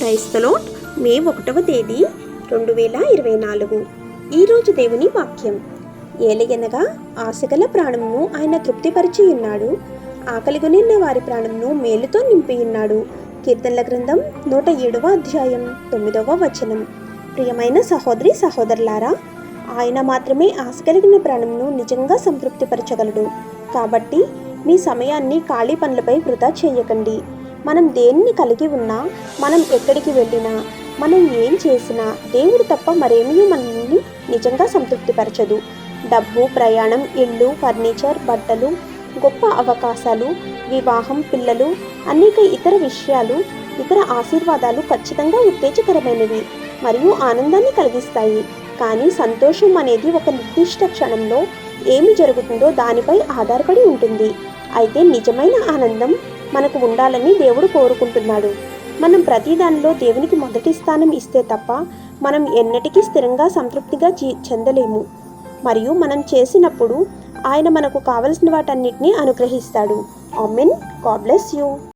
క్రైస్తలో మే 1వ తేదీ 2024. ఈరోజు దేవుని వాక్యం. ఏలయనగా ఆశగల ప్రాణమును ఆయన తృప్తిపరిచి ఉన్నాడు, ఆకలిగొనిన్న వారి ప్రాణమును మేలుతో నింపి ఉన్నాడు. కీర్తనల గ్రంథం 107వ అధ్యాయం 9వ వచనం. ప్రియమైన సహోదరి సహోదరులారా, ఆయన మాత్రమే ఆశ కలిగిన ప్రాణమును నిజంగా సంతృప్తిపరచగలడు. కాబట్టి మీ సమయాన్ని ఖాళీ పనులపై వృధా చేయకండి. మనం దేన్ని కలిగి ఉన్నా, మనం ఎక్కడికి వెళ్ళినా, మనం ఏం చేసినా దేవుడు తప్ప మరేమీ మనల్ని నిజంగా సంతృప్తిపరచదు. డబ్బు, ప్రయాణం, ఇల్లు, ఫర్నిచర్, బట్టలు, గొప్ప అవకాశాలు, వివాహం, పిల్లలు, అనేక ఇతర విషయాలు, ఇతర ఆశీర్వాదాలు ఖచ్చితంగా ఉత్తేజకరమైనవి మరియు ఆనందాన్ని కలిగిస్తాయి. కానీ సంతోషం అనేది ఒక నిర్దిష్ట క్షణంలో ఏమి జరుగుతుందో దానిపై ఆధారపడి ఉంటుంది. అయితే నిజమైన ఆనందం మనకు ఉండాలని దేవుడు కోరుకుంటున్నాడు. మనం ప్రతి దానిలో దేవునికి మొదటి స్థానం ఇస్తే తప్ప మనం ఎన్నటికీ స్థిరంగా సంతృప్తిగా చెందలేము. మరియు మనం చేసినప్పుడు ఆయన మనకు కావలసిన వాటన్నిటిని అనుగ్రహిస్తాడు. ఆమేన్. God bless you.